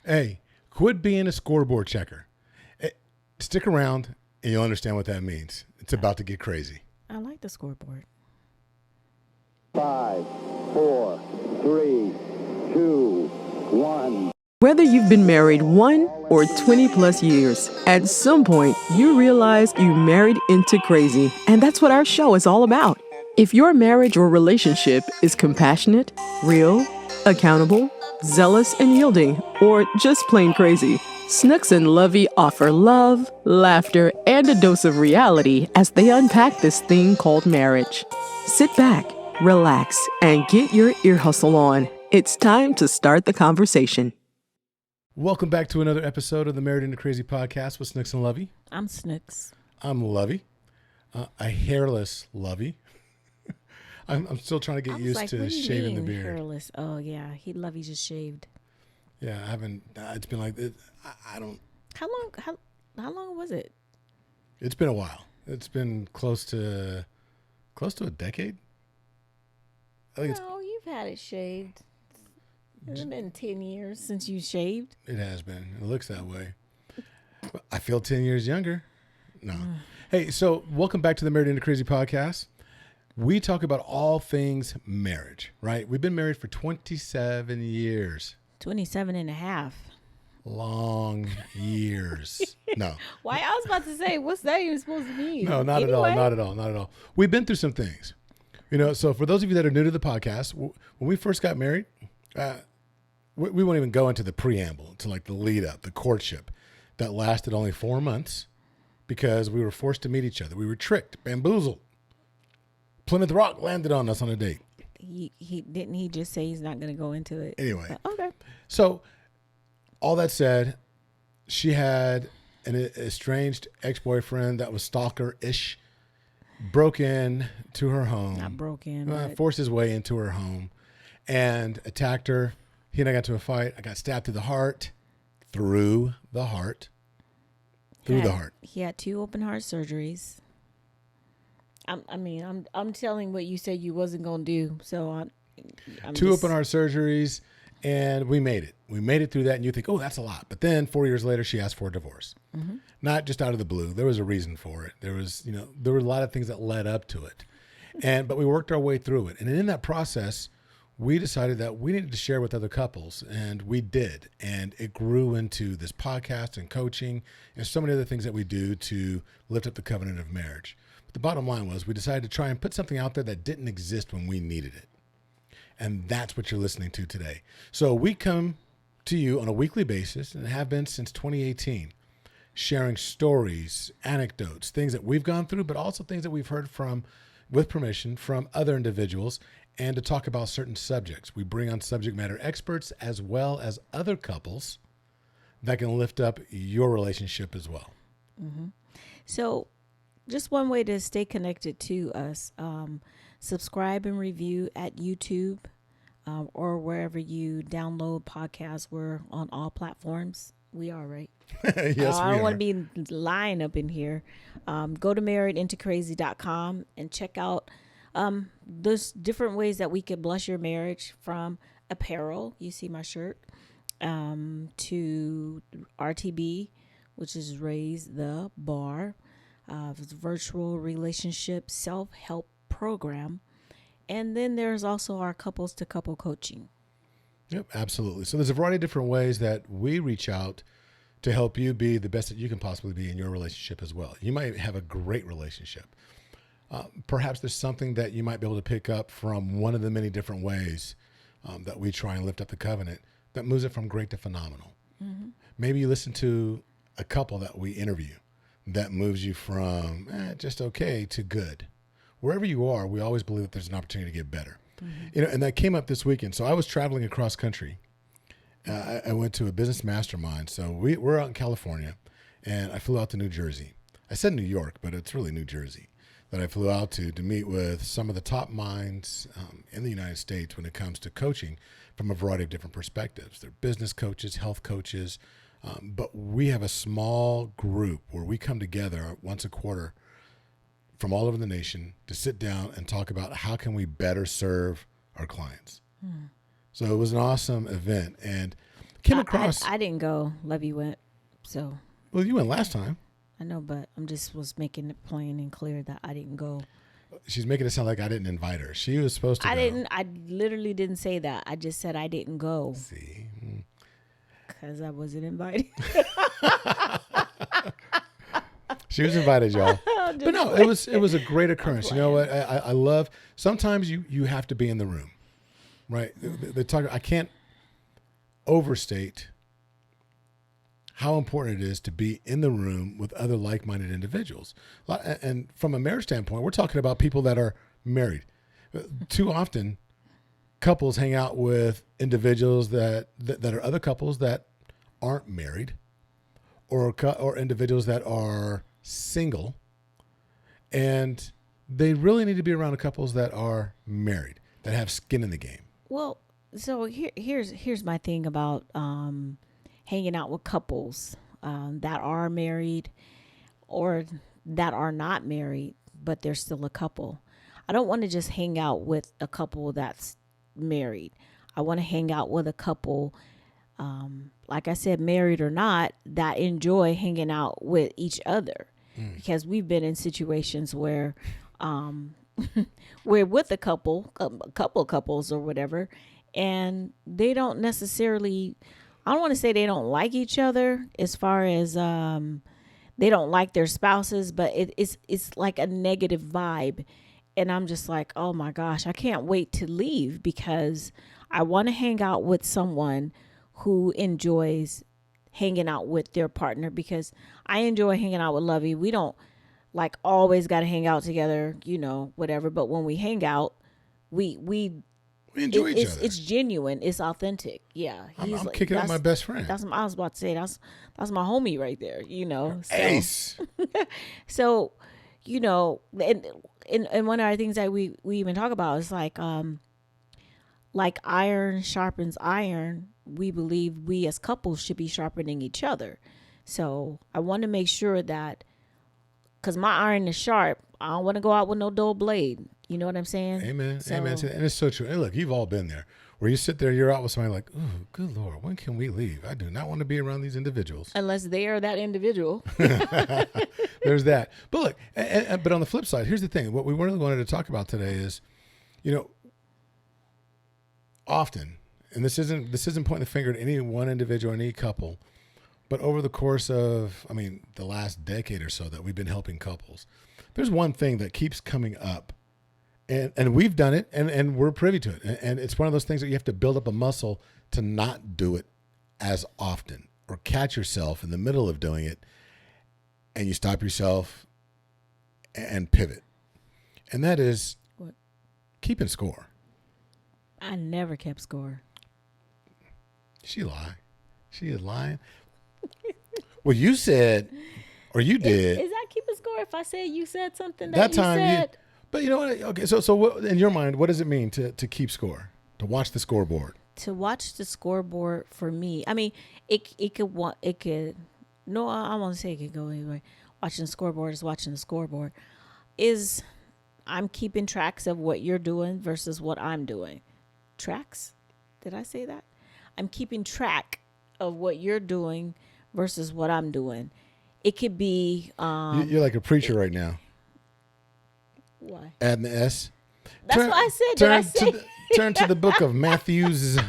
Hey, quit being a scoreboard checker. Stick around and you'll understand what that means. It's about to get crazy. I like the scoreboard. 5, 4, 3, 2, 1. Whether you've been married 1 or 20 plus years, at some point you realize you married into crazy. And that's what our show is all about. If your marriage or relationship is compassionate, real, accountable, zealous and yielding, or just plain crazy, Snooks and Lovey offer love, laughter, and a dose of reality as they unpack this thing called marriage. Sit back, relax, and get your ear hustle on. It's time to start the conversation. Welcome back to another episode of the Married into Crazy podcast with Snooks and Lovey. I'm Snooks. I'm Lovey, a hairless Lovey. I'm still trying to get used to shaving the beard. Hairless? Oh yeah, Lovey just shaved. Yeah, I haven't. It's been like I don't. How long was it? It's been a while. It's been close to a decade. No, you've had it shaved. It's been 10 years since you shaved. It has been. It looks that way. I feel 10 years younger. No. Hey, so welcome back to the Married into Crazy podcast. We talk about all things marriage, right? We've been married for 27 years. 27 and a half. Long years. No. Why? I was about to say, what's that even supposed to mean? No, not at all. We've been through some things. So for those of you that are new to the podcast, when we first got married, we won't even go into the preamble, to like the lead up, the courtship that lasted only 4 months because we were forced to meet each other. We were tricked, bamboozled. Plymouth Rock landed on us on a date. He just say he's not going to go into it. Anyway. Okay. So all that said, she had an estranged ex-boyfriend that was stalkerish, broke in to her home. Not broke in. Forced his way into her home and attacked her. He and I got into a fight. I got stabbed through the heart. He had 2 open heart surgeries. I'm telling what you said you wasn't gonna do. So I'm 2 open heart surgeries, and we made it. We made it through that, and you think, oh, that's a lot. But then 4 years later, she asked for a divorce. Mm-hmm. Not just out of the blue. There was a reason for it. There were a lot of things that led up to it, but we worked our way through it. And in that process, we decided that we needed to share with other couples, and we did. And it grew into this podcast and coaching and so many other things that we do to lift up the covenant of marriage. The bottom line was we decided to try and put something out there that didn't exist when we needed it. And that's what you're listening to today. So we come to you on a weekly basis and have been since 2018, sharing stories, anecdotes, things that we've gone through, but also things that we've heard from, with permission, from other individuals, and to talk about certain subjects. We bring on subject matter experts as well as other couples that can lift up your relationship as well. Mm-hmm. So just one way to stay connected to us, subscribe and review at YouTube or wherever you download podcasts. We're on all platforms. We are, right? Yes, we I don't are. want to be lying up in here. Go to marriedintocrazy.com and check out there's different ways that we could bless your marriage, from apparel. You see my shirt, to RTB, which is Raise the Bar. Virtual relationship self-help program. And then there's also our couples to couple coaching. Yep, absolutely. So there's a variety of different ways that we reach out to help you be the best that you can possibly be in your relationship as well. You might have a great relationship. Perhaps there's something that you might be able to pick up from one of the many different ways that we try and lift up the covenant that moves it from great to phenomenal. Mm-hmm. Maybe you listen to a couple that we interview that moves you from just okay to good. Wherever you are, we always believe that there's an opportunity to get better. Mm-hmm. And that came up this weekend. So I was traveling across country. I went to a business mastermind. So we're out in California, and I flew out to New Jersey. I said New York, but it's really New Jersey that I flew out to meet with some of the top minds in the United States when it comes to coaching from a variety of different perspectives. They're business coaches, health coaches, but we have a small group where we come together once a quarter from all over the nation to sit down and talk about how can we better serve our clients. So it was an awesome event. And came across. I didn't go. Lovey went. So. Well, you went last time. I know, but I'm just was making it plain and clear that I didn't go. She's making it sound like I didn't invite her. She was supposed to go. I literally didn't say that. I just said I didn't go. See. Because I wasn't invited. She was invited, y'all. But no, it was a great occurrence. You know what? I love. Sometimes you have to be in the room, right? I can't overstate how important it is to be in the room with other like-minded individuals. And from a marriage standpoint, we're talking about people that are married. Too often, couples hang out with individuals that are other couples that aren't married, or individuals that are single, and they really need to be around couples that are married, that have skin in the game. Well, so here's my thing about hanging out with couples that are married or that are not married, but they're still a couple. I don't want to just hang out with a couple that's married. I want to hang out with a couple, like I said, married or not, that enjoy hanging out with each other. Because we've been in situations where we're with a couple couples or whatever, and they don't necessarily, I don't want to say they don't like each other as far as they don't like their spouses, but it's like a negative vibe. And I'm just like, oh my gosh, I can't wait to leave because I want to hang out with someone who enjoys hanging out with their partner, because I enjoy hanging out with Lovey. We don't like always got to hang out together, whatever. But when we hang out, we enjoy each other. It's genuine. It's authentic. Yeah. I'm kicking up my best friend. That's what I was about to say. That's my homie right there, So, Ace. So, and one of the things that we even talk about is like iron sharpens iron. We believe we as couples should be sharpening each other. So I want to make sure that, because my iron is sharp, I don't want to go out with no dull blade. You know what I'm saying? Amen. Amen. And it's so true. And look, you've all been there, where you sit there, you're out with somebody like, oh, good Lord, when can we leave? I do not want to be around these individuals. Unless they are that individual. There's that. But look, but on the flip side, here's the thing. What we really wanted to talk about today is, often, and this isn't pointing the finger at any one individual, any couple, but over the course of, the last decade or so that we've been helping couples, there's one thing that keeps coming up, and we've done it, and we're privy to it, and it's one of those things that you have to build up a muscle to not do it as often, or catch yourself in the middle of doing it, and you stop yourself and pivot, and that is what? Keeping score. I never kept score. She is lying. Well, you said, or you did. Is that keeping score if I said you said something that you said? But you know what? Okay, so what, in your mind, what does it mean to keep score? To watch the scoreboard? To watch the scoreboard for me, it could. No, I won't say it could go anyway. Watching the scoreboard is watching the scoreboard. I'm keeping tracks of what you're doing versus what I'm doing. Tracks? Did I say that? I'm keeping track of what you're doing versus what I'm doing. It could be. You're like a preacher right now. Why? Adding the S. That's what I said. Did I say? Turn to the book of Matthew's. I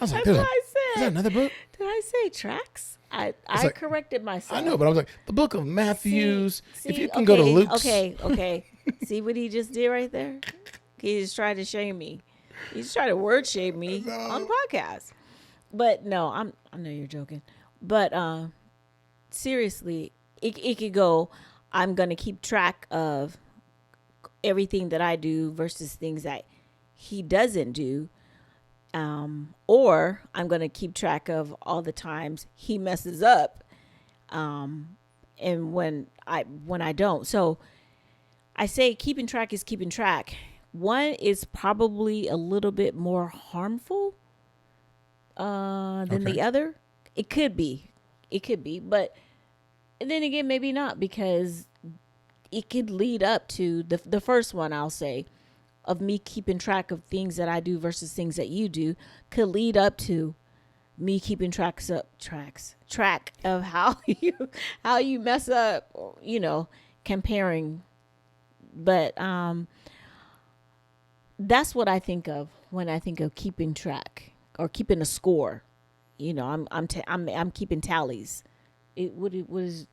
was like, that's what I said. Is that another book? Did I say tracks? I corrected myself. I know, but I was like, the book of Matthew's. See, if you can go to Luke's. Okay. See what he just did right there? He just tried to shame me. He's trying to word shame me on the podcast. But no, I know you're joking. But seriously, it could go, I'm going to keep track of everything that I do versus things that he doesn't do. Or I'm going to keep track of all the times he messes up. And when I don't. So I say keeping track is keeping track. One is probably a little bit more harmful than the other. It could be, but then again, maybe not, because it could lead up to the first one, I'll say, of me keeping track of things that I do versus things that you do, could lead up to me keeping track of how you mess up, comparing. But that's what I think of when I think of keeping track or keeping a score. I'm keeping tallies. What is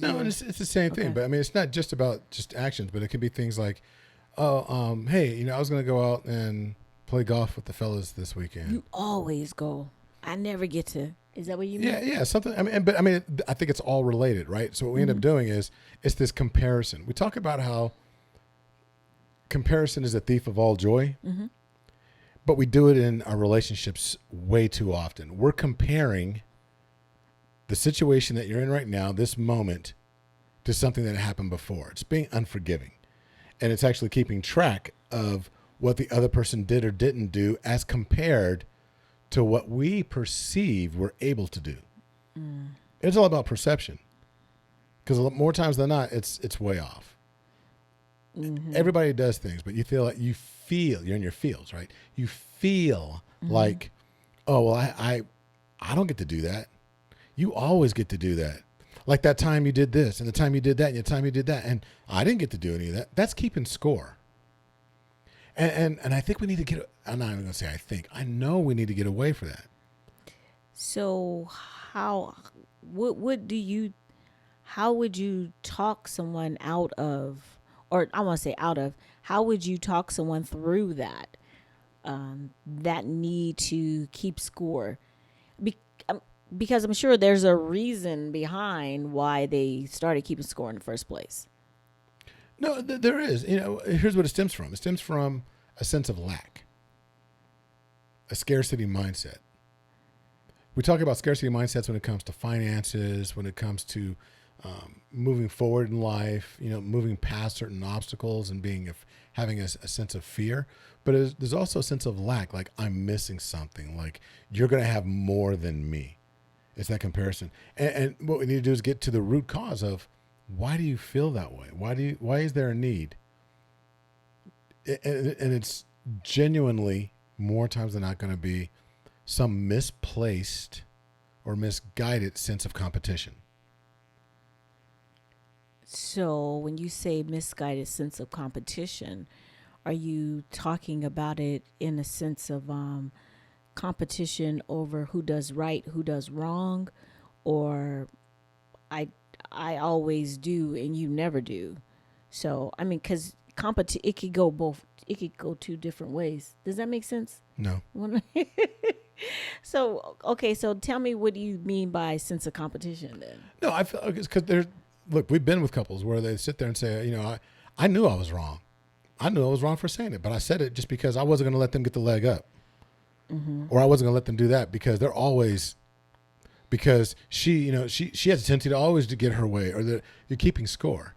No, your, and it's the same thing. Okay. But I mean, it's not just about just actions, but it could be things like, oh, hey, I was going to go out and play golf with the fellas this weekend. you always go. I never get to. Is that what you mean? Yeah, something. I mean, I think it's all related, right? So what we end up doing is it's this comparison. We talk about how comparison is a thief of all joy, but we do it in our relationships way too often. We're comparing the situation that you're in right now, this moment, to something that happened before. It's being unforgiving, and it's actually keeping track of what the other person did or didn't do as compared to what we perceive we're able to do. It's all about perception, because more times than not, it's way off. Everybody does things, but you feel you're in your feels, right? You feel like, oh, well, I don't get to do that. You always get to do that. Like that time you did this, and the time you did that, and the time you did that, and I didn't get to do any of that. That's keeping score. And I think we need to get. I'm not even going to say I think. I know we need to get away from that. So how would you talk someone out of, or I want to say out of, how would you talk someone through that, that need to keep score? Because I'm sure there's a reason behind why they started keeping score in the first place. No, there is. Here's what it stems from. It stems from a sense of lack, a scarcity mindset. We talk about scarcity mindsets when it comes to finances, when it comes to moving forward in life, moving past certain obstacles and having a sense of fear. But there's also a sense of lack, like I'm missing something, like you're going to have more than me. It's that comparison. And what we need to do is get to the root cause of, why do you feel that way? Why is there a need? And it's genuinely more times than not going to be some misplaced or misguided sense of competition. So when you say misguided sense of competition, are you talking about it in a sense of competition over who does right, who does wrong, or I always do and you never do? So I mean, because it could go both. It could go two different ways. Does that make sense? No. So okay, so tell me, what do you mean by sense of competition then? No, I feel it's because we've been with couples where they sit there and say, I knew I was wrong. I knew I was wrong for saying it, but I said it just because I wasn't going to let them get the leg up. Or I wasn't going to let them do that because because she has a tendency to always to get her way, or that you're keeping score.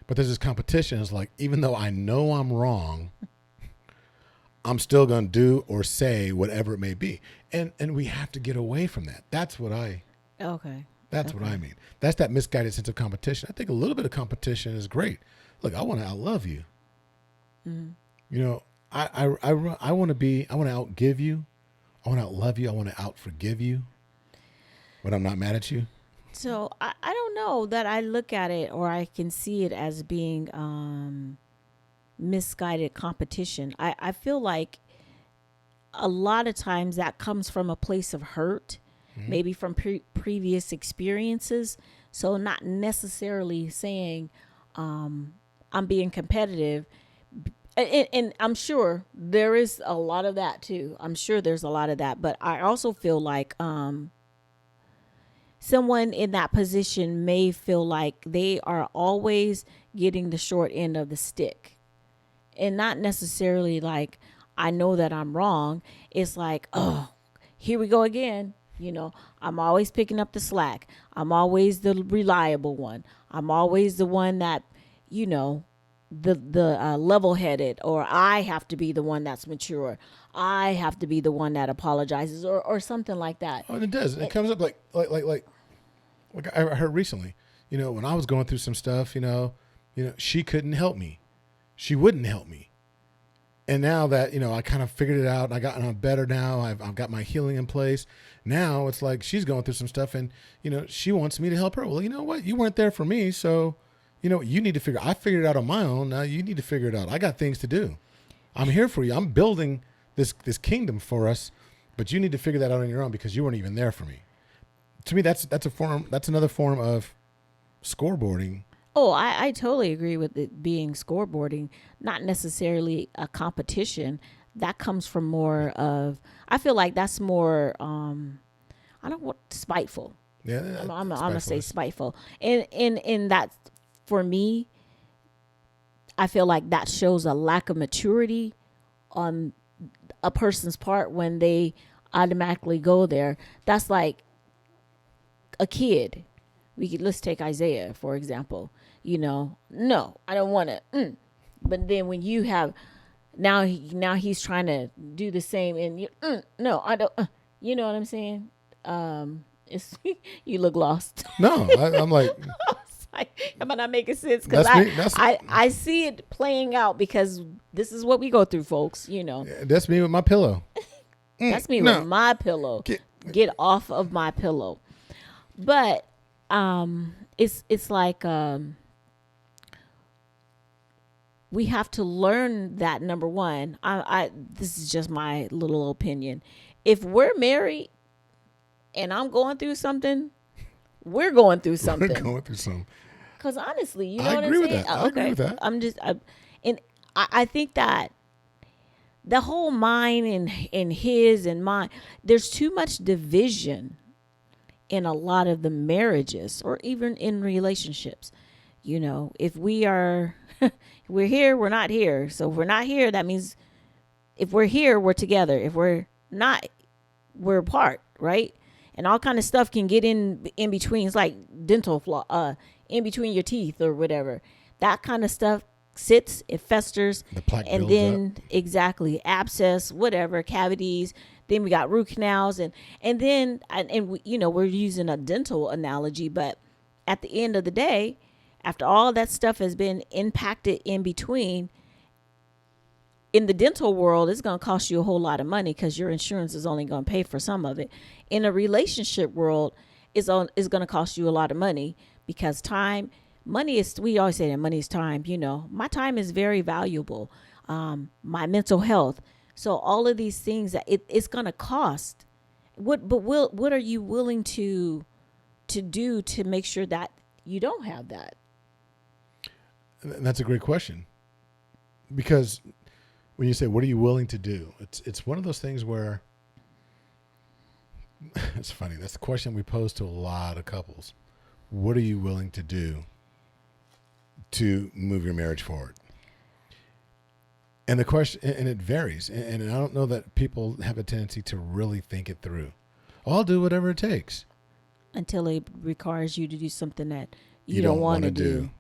But there's this competition. It's like, even though I know I'm wrong, I'm still going to do or say whatever it may be. And we have to get away from that. That's what I mean. That's that misguided sense of competition. I think a little bit of competition is great. Look, I want to outlove you. I want to outgive you. I want to outlove you. I want to outforgive you when I'm not mad at you. So I don't know that I look at it, or I can see it as being misguided competition. I feel like a lot of times that comes from a place of hurt, maybe from previous experiences. So not necessarily saying I'm being competitive. And I'm sure there is a lot of that too. I'm sure there's a lot of that. But I also feel like someone in that position may feel like they are always getting the short end of the stick. And not necessarily like, I know that I'm wrong. It's like, oh, here we go again. I'm always picking up the slack. I'm always the reliable one. I'm always the one that, the level-headed, or I have to be the one that's mature. I have to be the one that apologizes, or something like that. Oh, and it does. It comes up like I heard recently. When I was going through some stuff, she couldn't help me. She wouldn't help me. And now that, I kind of figured it out, and I'm better now. I've got my healing in place. Now it's like she's going through some stuff and, she wants me to help her. Well, you know what? You weren't there for me. So, you need to I figured it out on my own. Now you need to figure it out. I got things to do. I'm here for you. I'm building this kingdom for us, but you need to figure that out on your own because you weren't even there for me. To me, that's another form of scoreboarding. Oh, I totally agree with it being scoreboarding, not necessarily a competition. That comes from more of, I feel like that's more, I don't want spiteful. Yeah, I'm gonna say spiteful. And that, for me, I feel like that shows a lack of maturity on a person's part when they automatically go there. That's like a kid. Let's take Isaiah, for example. No, I don't want to. But then when you have, now he's trying to do the same, and no, I don't. You know what I'm saying? It's you look lost. No, I'm like, am I not making sense? Because I see it playing out because this is what we go through, folks. That's me with my pillow. That's me with my pillow. Get off of my pillow. But it's like we have to learn that, number one. This is just my little opinion. If we're married and I'm going through something, we're going through something. We're going through something. Because honestly, you know I what I'm agree saying? with that. I agree with that. And I think that the whole mine and his and mine, there's too much division in a lot of the marriages or even in relationships. If we're here, we're not here. So if we're not here, that means if we're here, we're together. If we're not, we're apart, right? And all kind of stuff can get in between. It's like dental flaw, in between your teeth or whatever. That kind of stuff sits, it festers, the plaque and builds then up. Exactly, abscess, whatever, cavities. Then we got root canals, and then we're using a dental analogy, but at the end of the day, after all that stuff has been impacted in between, in the dental world, it's going to cost you a whole lot of money because your insurance is only going to pay for some of it. In a relationship world, is going to cost you a lot of money because money is, we always say that money is time. My time is very valuable. My mental health. So all of these things that it's going to cost. What are you willing to do to make sure that you don't have that? That's a great question. Because when you say, what are you willing to do? It's one of those things where it's funny. That's the question we pose to a lot of couples. What are you willing to do to move your marriage forward? And the question, and it varies. And I don't know that people have a tendency to really think it through. I'll do whatever it takes. Until it requires you to do something that you don't want to do.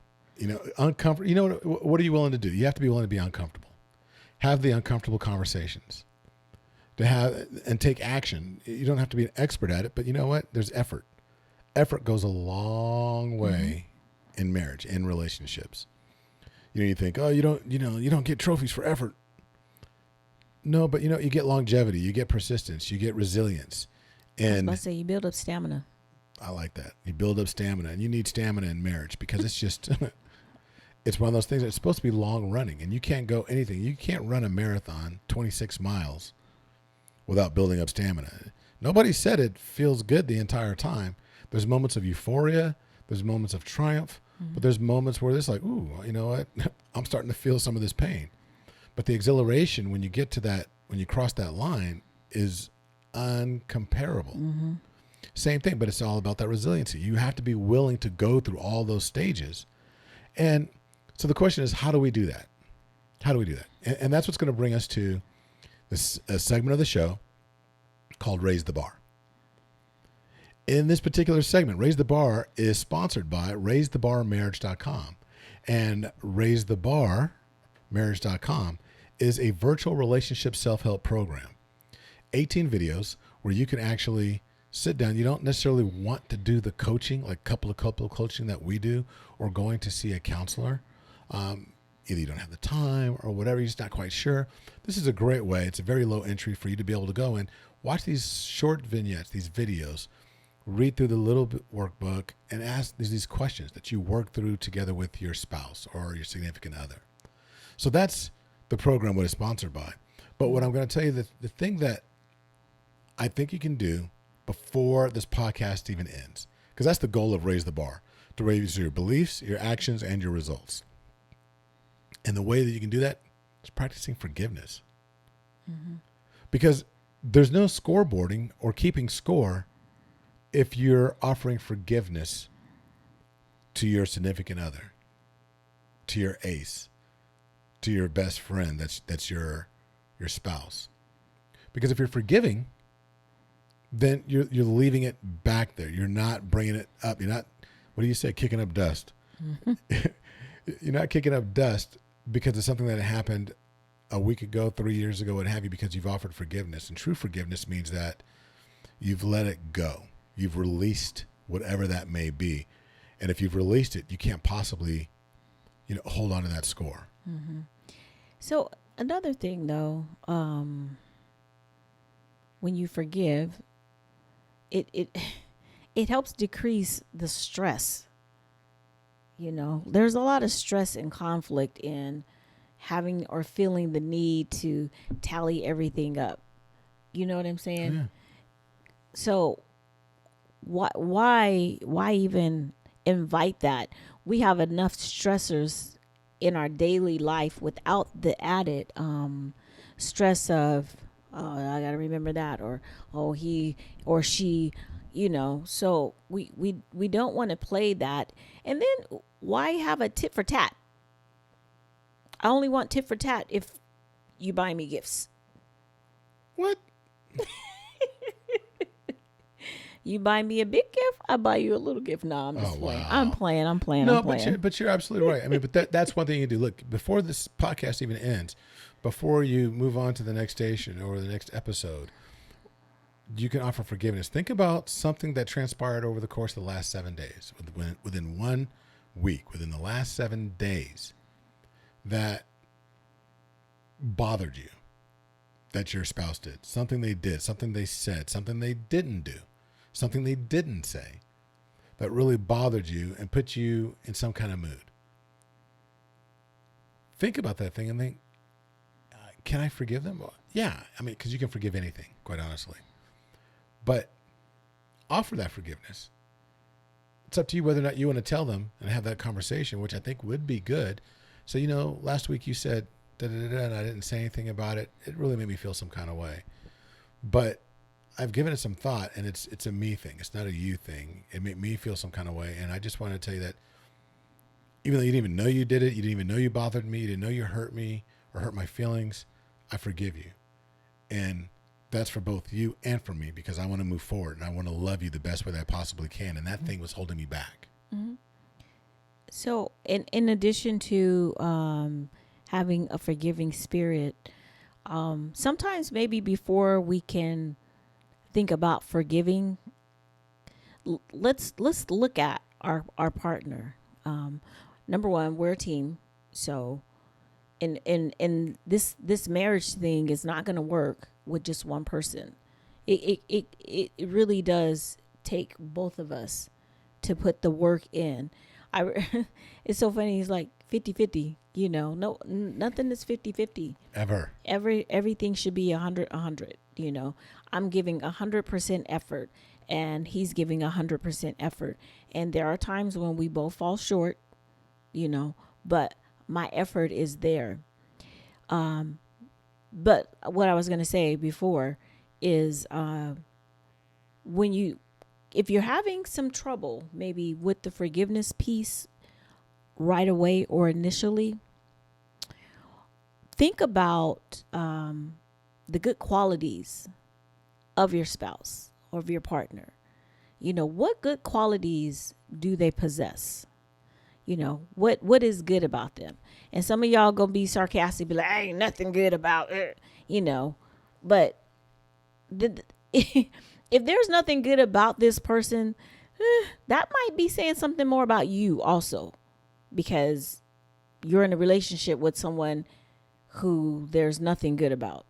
Uncomfortable. What are you willing to do? You have to be willing to be uncomfortable. Have the uncomfortable conversations. And take action. You don't have to be an expert at it, but you know what? There's effort. Effort goes a long way in marriage, in relationships. You think, oh, you don't get trophies for effort. No, but you get longevity, you get persistence, you get resilience. And I was about to say, you build up stamina. I like that. You build up stamina, and you need stamina in marriage because it's just, it's one of those things that's supposed to be long running, and you can't go anything. You can't run a marathon 26 miles without building up stamina. Nobody said it feels good the entire time. There's moments of euphoria. There's moments of triumph. But there's moments where it's like, ooh, you know what? I'm starting to feel some of this pain. But the exhilaration when you get to that, when you cross that line, is uncomparable. Mm-hmm. Same thing, but it's all about that resiliency. You have to be willing to go through all those stages. And so the question is, how do we do that? How do we do that? And that's what's going to bring us to this segment of the show called Raise the Bar. In this particular segment, Raise the Bar is sponsored by RaiseTheBarMarriage.com. And RaiseTheBarMarriage.com is a virtual relationship self-help program. 18 videos where you can actually sit down. You don't necessarily want to do the coaching, like couple coaching that we do, or going to see a counselor. either you don't have the time or whatever, you're just not quite sure, this is a great way. It's a very low entry for you to be able to go and watch these short vignettes, these videos, read through the little workbook, and ask these questions that you work through together with your spouse or your significant other. So that's the program what it's sponsored by. But what I'm going to tell you, the thing that I think you can do before this podcast even ends, because that's the goal of Raise the Bar, to raise your beliefs, your actions, and your results. And the way that you can do that is practicing forgiveness. Mm-hmm. Because there's no scoreboarding or keeping score if you're offering forgiveness to your significant other, to your ace, to your best friend that's your spouse. Because if you're forgiving, then you're leaving it back there. You're not bringing it up. You're not, what do you say, kicking up dust. Mm-hmm. You're not kicking up dust because of something that happened a week ago, 3 years ago, what have you, because you've offered forgiveness. And true forgiveness means that you've let it go. You've released whatever that may be. And if you've released it, you can't possibly, hold on to that score. Mm-hmm. So another thing, though, when you forgive, it helps decrease the stress. There's a lot of stress and conflict in having or feeling the need to tally everything up. You know what I'm saying? Yeah. So why even invite that? We have enough stressors in our daily life without the added stress of, oh, I got to remember that, or, oh, he or she, so we don't want to play that. And then why have a tit for tat? I only want tit for tat if you buy me gifts. What? You buy me a big gift, I buy you a little gift. No, I'm just playing. Wow. I'm playing. No, but you're absolutely right. I mean, but that's one thing you do. Look, before this podcast even ends, before you move on to the next station or the next episode, you can offer forgiveness. Think about something that transpired over the course of the last 7 days, within 1 week, within the last 7 days, that bothered you, that your spouse did, something they did, something they said, something they didn't do, something they didn't say, that really bothered you and put you in some kind of mood. Think about that thing and think, can I forgive them? Well, yeah, I mean, because you can forgive anything, quite honestly. But offer that forgiveness. It's up to you whether or not you want to tell them and have that conversation, which I think would be good. So, last week you said, and I didn't say anything about it. It really made me feel some kind of way. But I've given it some thought, and it's a me thing. It's not a you thing. It made me feel some kind of way. And I just want to tell you that even though you didn't even know you did it, you didn't even know you bothered me, you didn't know you hurt me or hurt my feelings, I forgive you. And that's for both you and for me, because I want to move forward and I want to love you the best way that I possibly can. And that thing was holding me back. Mm-hmm. So in addition to having a forgiving spirit, sometimes maybe before we can think about forgiving, let's look at our partner. Number one, we're a team. So and this marriage thing is not going to work with just one person. It really does take both of us to put the work in. It's so funny. It's like 50-50, no, nothing is 50-50 ever. Everything should be 100. I'm giving 100% effort and he's giving 100% effort. And there are times when we both fall short, but my effort is there. But what I was going to say before is, if you're having some trouble, maybe with the forgiveness piece right away or initially, think about the good qualities of your spouse or of your partner. What good qualities do they possess? What is good about them? And some of y'all gonna be sarcastic, be like, ain't nothing good about it, but if there's nothing good about this person, that might be saying something more about you also, because you're in a relationship with someone who there's nothing good about,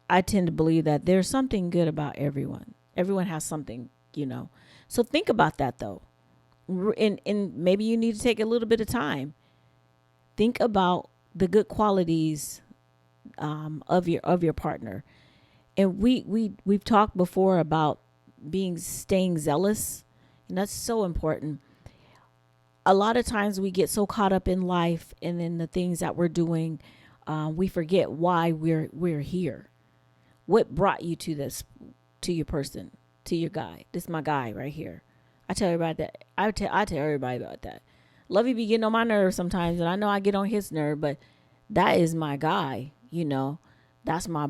I tend to believe that there's something good about everyone. Everyone has something, So think about that though. And maybe you need to take a little bit of time. Think about the good qualities of your partner. And we've talked before about staying zealous, and that's so important. A lot of times we get so caught up in life and in the things that we're doing, we forget why we're here. What brought you to this, to your person, to your guy? This is my guy right here. I tell everybody that. I tell everybody about that. Lovey be getting on my nerves sometimes, and I know I get on his nerve, but that is my guy. That's my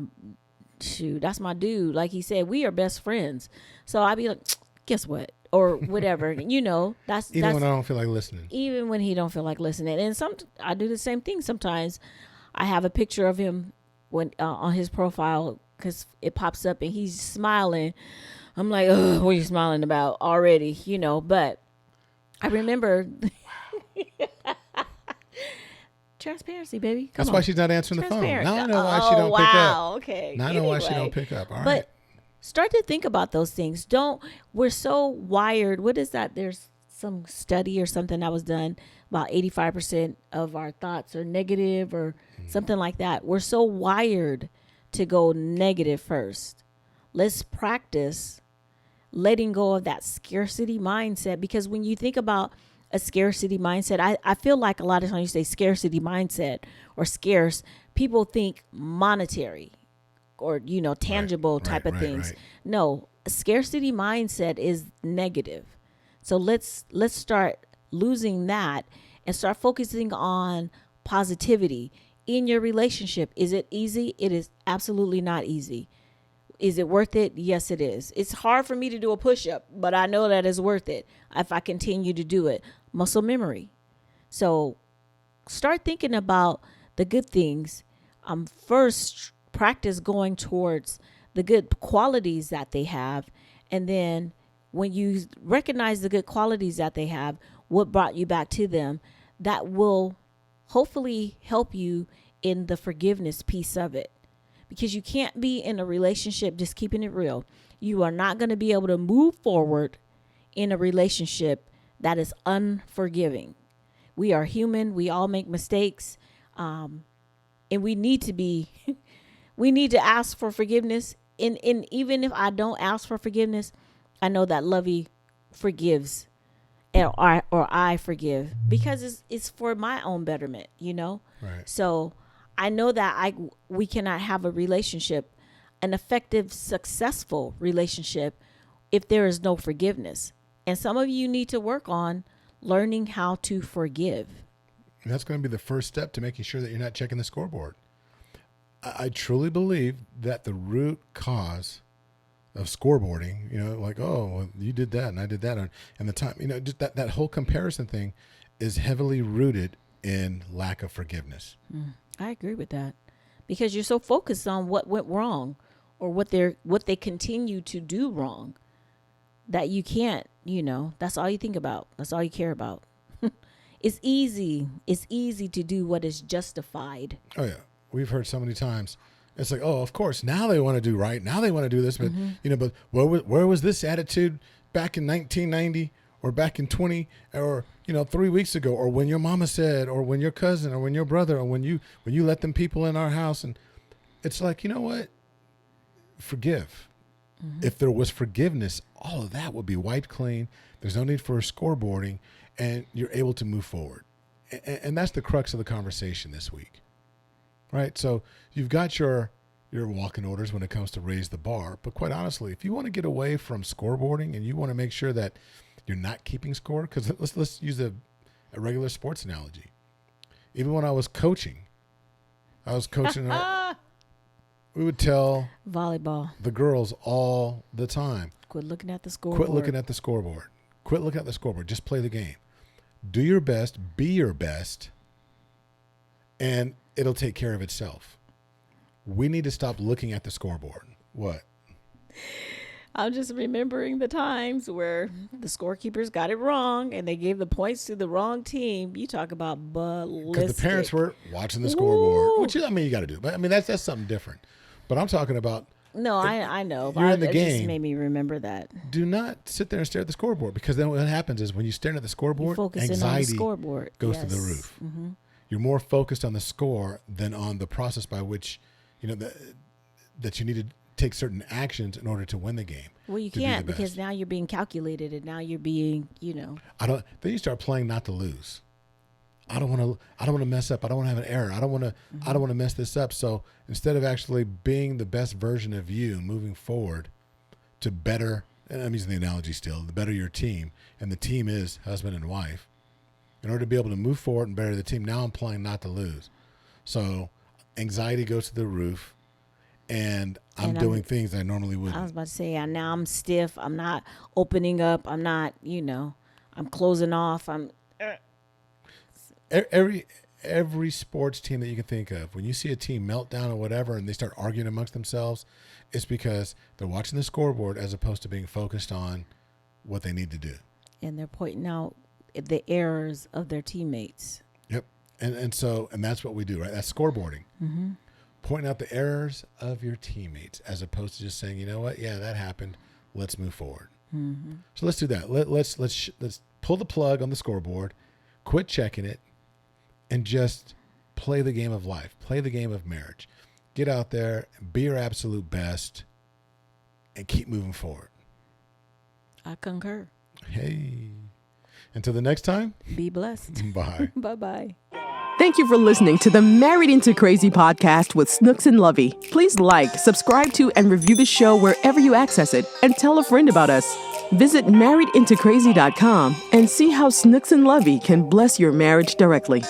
that's my dude. Like he said, we are best friends. So I be like, guess what? Or whatever, that's even when I don't feel like listening. Even when he don't feel like listening. And I do the same thing sometimes. I have a picture of him when on his profile because it pops up and he's smiling. I'm like, oh, what are you smiling about already? But I remember transparency, baby. That's why she's not answering the phone. Now I know why she don't pick up. Okay. Now I know why she don't pick up. All right. But start to think about those things. We're so wired. What is that? There's some study or something that was done about 85% of our thoughts are negative or something like that. We're so wired to go negative first. Let's practice letting go of that scarcity mindset, because when you think about a scarcity mindset, I feel like a lot of times you say scarcity mindset or scarce, people think monetary or, tangible type of things. Right. No, a scarcity mindset is negative. So let's start losing that and start focusing on positivity in your relationship. Is it easy? It is absolutely not easy. Is it worth it? Yes, it is. It's hard for me to do a push-up, but I know that it's worth it if I continue to do it. Muscle memory. So start thinking about the good things. First, practice going towards the good qualities that they have. And then when you recognize the good qualities that they have, what brought you back to them, that will hopefully help you in the forgiveness piece of it. Because you can't be in a relationship, just keeping it real. You are not going to be able to move forward in a relationship that is unforgiving. We are human. We all make mistakes. And we need to be, we need to ask for forgiveness. And even if I don't ask for forgiveness, I know that Lovey forgives or I forgive, because it's for my own betterment, Right. So I know that we cannot have a relationship, an effective, successful relationship, if there is no forgiveness. And some of you need to work on learning how to forgive. And that's going to be the first step to making sure that you're not checking the scoreboard. I truly believe that the root cause of scoreboarding, like, oh, well, you did that and I did that. And the time, just that whole comparison thing is heavily rooted in lack of forgiveness. I agree with that, because you're so focused on what went wrong or what they continue to do wrong that you can't, that's all you think about. That's all you care about. It's easy to do what is justified. Oh yeah. We've heard so many times. It's like, oh, of course, now they want to do right. Now they want to do this. But, but where was this attitude back in 1990 or back in 20 or, 3 weeks ago, or when your mama said, or when your cousin or when your brother, or when you let them people in our house? And it's like, you know what? Forgive. If there was forgiveness, all of that would be wiped clean. There's no need for scoreboarding, and you're able to move forward. And that's the crux of the conversation this week. Right. So you've got your walking orders when it comes to raise the bar. But quite honestly, if you want to get away from scoreboarding and you want to make sure that you're not keeping score, because let's use a regular sports analogy. Even when I was coaching, we would tell volleyball the girls all the time, quit looking at the scoreboard. Quit looking at the scoreboard. Quit looking at the scoreboard. Just play the game. Do your best. Be your best. And it'll take care of itself. We need to stop looking at the scoreboard. What? I'm just remembering the times where the scorekeepers got it wrong and they gave the points to the wrong team. You talk about ballistic. Because the parents were watching the scoreboard, Woo. which I mean, you got to do. But I mean, that's something different. But I'm talking about. No, I know. You're in the It game. just made me remember that. Do not sit there and stare at the scoreboard, because then what happens is when you stare at the scoreboard, Focusing on the anxiety scoreboard goes to the Yes. roof. Mm-hmm. You're more focused on the score than on the process by which, that you need to take certain actions in order to win the game. Well, you to be can't the because best. now you're being calculated and now you're being, Then you start playing not to lose. I don't want to mess up. I don't want to have an error. I don't want to mess this up. So instead of actually being the best version of you moving forward to better, and I'm using the analogy still, the better your team, and the team is husband and wife, in order to be able to move forward and better the team, now I'm playing not to lose. So anxiety goes to the roof, and I'm doing things I normally wouldn't. I was about to say, now I'm stiff. I'm not opening up. I'm not, I'm closing off. Every sports team that you can think of, when you see a team meltdown or whatever and they start arguing amongst themselves, it's because they're watching the scoreboard as opposed to being focused on what they need to do. And they're pointing out the errors of their teammates. Yep. And that's what we do, right? That's scoreboarding. Mm-hmm. Pointing out the errors of your teammates as opposed to just saying, you know what? Yeah, that happened. Let's move forward. Mm-hmm. So let's do that. Let's pull the plug on the scoreboard, quit checking it, and just play the game of life. Play the game of marriage. Get out there, be your absolute best, and keep moving forward. I concur. Hey. Until the next time. Be blessed. Bye. Bye-bye. Thank you for listening to the Married into Crazy podcast with Snooks and Lovey. Please like, subscribe to, and review the show wherever you access it, and tell a friend about us. Visit marriedintocrazy.com and see how Snooks and Lovey can bless your marriage directly.